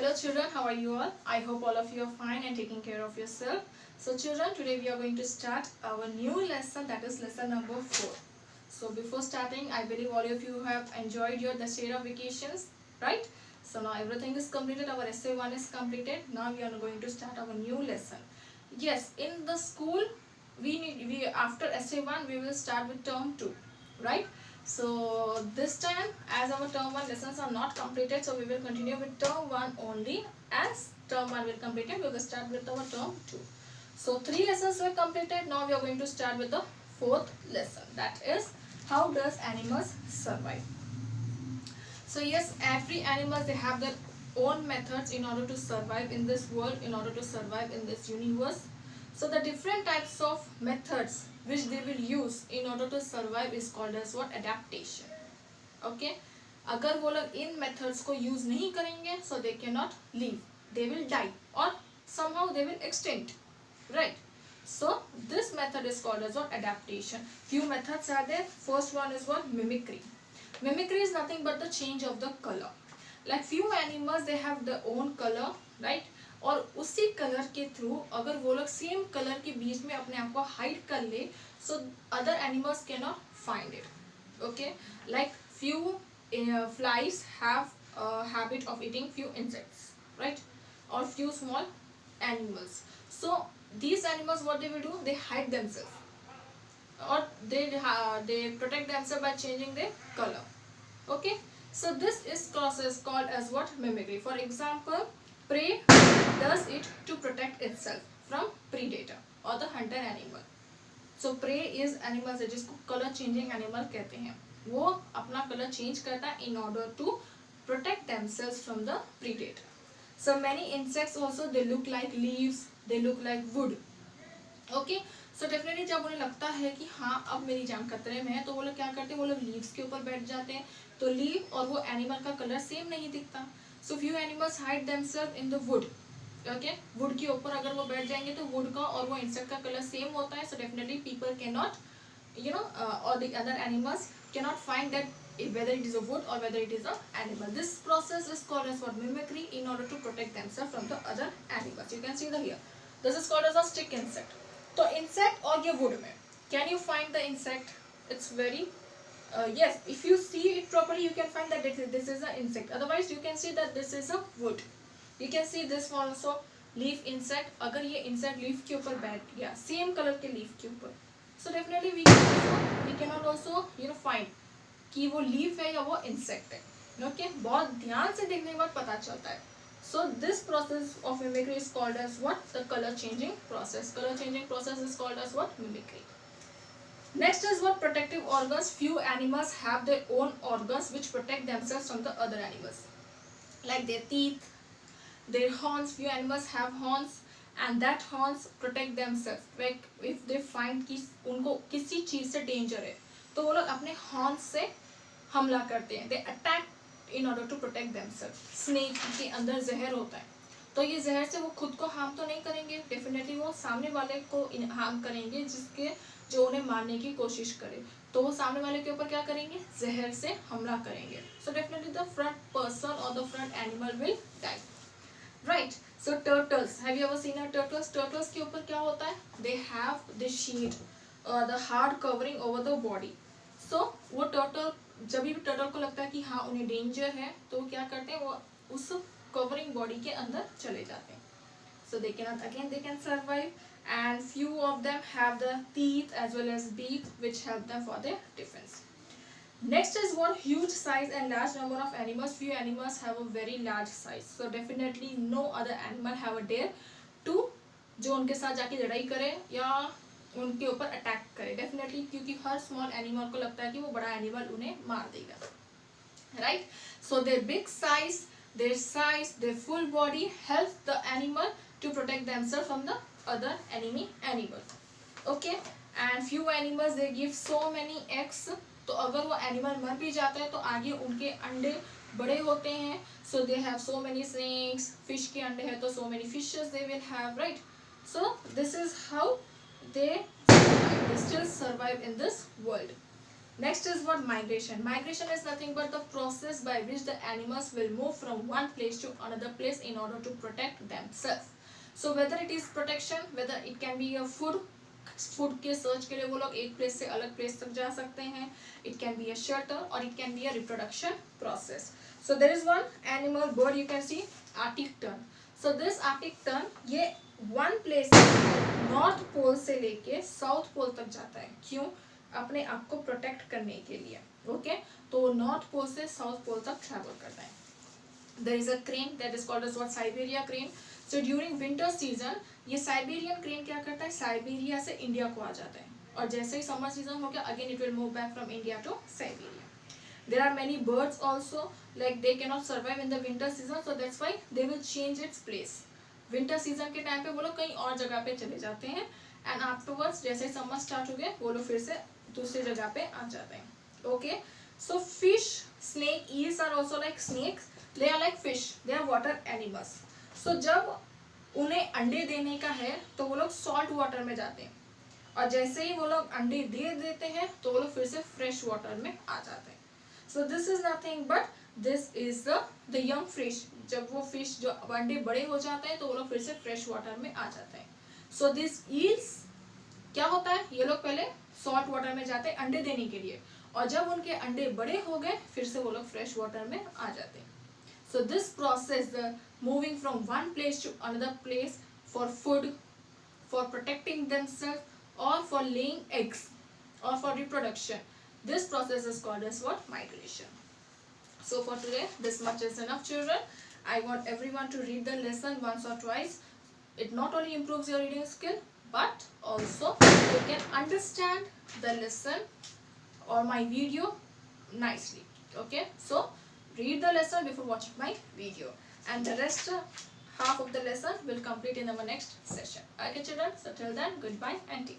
Hello children, how are you all? I hope all of you are fine and taking care of yourself. So children, today we are going to start our new lesson, that is lesson number 4. So before starting, I believe all of you have enjoyed your Dussehra vacations, right? So now everything is completed, our essay 1 is completed. Now we are going to start our new lesson. Yes, in the school, we after essay 1 we will start with term 2, right? So this time, as our term 1 lessons are not completed, so we will continue with term 1 only. As term 1 will completed, we will start with our term 2. So 3 lessons were completed. Now we are going to start with the 4th lesson, that is how does animals survive. So yes, every animal, they have their own methods in order to survive in this world, in order to survive in this universe. So the different types of methods which they will use in order to survive is called as what? Adaptation. Okay, अगर वो लोग इन methods को use नहीं करेंगे, so they cannot live, they will die or somehow they will extinct, right? So this method is called as what? Adaptation. Few methods are there. First one is what? Mimicry. Mimicry is nothing but the change of the color. Like few animals, they have their own color, right? और उसी colour के through अगर वो लोग same colour के बीच में अपने आप को हाइड कर ले, so other animals can not find it. Okay, like few flies have a habit of eating few insects, right? Or few small animals. So these animals, what they will do, they hide themselves or they protect themselves by changing their color. Okay, so this is process called as what? Mimicry. For example, prey does it to protect itself from predator or the hunter animal. So prey is animals जिसको color changing animal कहते हैं, वो अपना color change करता है in order to protect themselves from the predator. So many insects also, they look like leaves, they look like wood. Okay, so definitely जब उन्हें लगता है कि हाँ अब मेरी जान खतरे में है, तो वो लोग क्या करते हैं, वो लोग लीव्स के ऊपर बैठ जाते हैं. तो लीव और वो एनिमल का कलर सेम नहीं दिखता. So few animals hide themselves in the wood. Okay, wood के ऊपर अगर वो बैठ जाएंगे तो वुड का और वो इंसेक्ट का कलर सेम होता है. So definitely people can not, you know, or the other animals cannot find that whether it is a wood or whether it is a animal. This process is called as what? Mimicry, in order to protect themselves from the other animals. You can see the here. This is called as a stick insect. तो insect और ये wood में, can you find the insect? It's very yes, if you see it properly, you can find that this is an insect. Otherwise, you can see that this is a wood. You can see this one also, leaf insect. अगर ये insect leaf के ऊपर बैठ गया, same color के leaf के ऊपर, so definitely we cannot also, you know, find कि वो leaf है या वो insect है. Okay, बहुत ध्यान से देखने के बाद पता चलता है. So this process of mimicry is called as what? The color changing process. Color changing process is called as what? Mimicry. Next is what? Protective organs. Few animals have their own organs which protect themselves from the other animals, like their teeth, their horns. Few animals have horns and that horns protect themselves. Like if they find कि उनको किसी चीज से danger है, तो वो लोग अपने horns से हमला करते हैं. They attack in order to protect themselves. Snake के अंदर जहर होता है, तो ये जहर से वो खुद को हार्म तो नहीं करेंगे, डेफिनेटली वो सामने वाले को हार्म करेंगे, जिसके जो उन्हें मारने की कोशिश करे. तो वो सामने वाले के ऊपर क्या करेंगे? जहर से हमला करेंगे. So definitely the front person और the front animal will die, right? So turtles, have you ever seen a turtles? Turtles के ऊपर क्या होता है? They have the sheet, the hard covering over the body. So वो turtle, जब भी turtle को लगता है कि हाँ उन्हें डेंजर है, तो वो क्या करते हैं? वो उस कवरिंग बॉडी के अंदर चले जाते हैं. So they cannot, again they can survive, and few of them have the teeth as well as beak which help them for their defense. Next is what? Huge size and large number of animals. Few animals have a very large size, so definitely no other animal have a dare to जो उनके साथ जाके लड़ाई करे या उनके ऊपर attack करे. डेफिनेटली क्योंकि हर स्मॉल एनिमल को लगता है कि वो बड़ा एनिमल उन्हें मार देगा, right? So their big size, their full body helps the animal to protect themselves from the other enemy animal. Okay, and few animals, they give so many eggs. तो अगर वो एनिमल मर भी जाता है तो आगे उनके अंडे बड़े होते हैं. So they have so many snakes. Fish के अंडे हैं तो so many fishes they will have, right? So this is how they still survive in this world. Next is what migration. Migration is nothing but the process by which the animals will move from one place to another place in order to protect themselves. So whether it is protection, whether it can be a food के search के लिए वो लोग एक place से अलग place तक जा सकते हैं. It can be a shelter or it can be a reproduction process. So there is one animal bird you can see, Arctic tern. So this Arctic tern ये one place नॉर्थ पोल से लेके south pole तक जाता है. क्यों? अपने आप को प्रोटेक्ट करने के लिए. ओके, तो नॉर्थ पोल से साउथ पोल तक ट्रैवल करता है. There is a crane that is called as what Siberia crane. So during winter season ये साइबेरियन क्रेन क्या करता है, साइबेरिया से इंडिया को आ जाता है और जैसे ही समर सीजन हो गया again it will move back from India to Siberia. There are many birds also, like they cannot survive in the winter season, so that's why they will change its place. Winter season के time पे वो लोग कहीं और जगह पे चले जाते हैं एंड आफ्टरवर्ड्स जैसे ही समर स्टार्ट हो गया वो लोग फिर से दूसरी जगह पे आ जाते हैं. Okay, so fish, snake, eels are also like snakes. They are like fish, they are water animals. So जब उन्हें अंडे देने का है तो वो लोग सॉल्ट वाटर में जाते हैं और जैसे ही वो लोग अंडे दे देते हैं तो वो लोग फिर से फ्रेश वाटर में आ जाते हैं. So this is nothing but this is the young fish. जब वो फिश जो अंडे बड़े हो जाते हैं तो वो लोग फिर से फ्रेश वाटर में आ जाते हैं. सो दिस ईल्स क्या होता है, ये लोग पहले सॉल्ट वाटर में जाते हैं अंडे देने के लिए और जब उनके अंडे बड़े हो गए फिर से वो लोग फ्रेश वाटर में आ जाते हैं. So this process, the moving from one place to another place for food, for protecting themselves, or for laying eggs, or for reproduction, this process is called as what? Migration. So for today, this much is enough, children. I want everyone to read the lesson once or twice. It not only improves your reading skill, but also you can understand the lesson or my video nicely. Okay, so read the lesson before watching my video and the rest half of the lesson will complete in our next session. Okay children, so till then, goodbye and take care.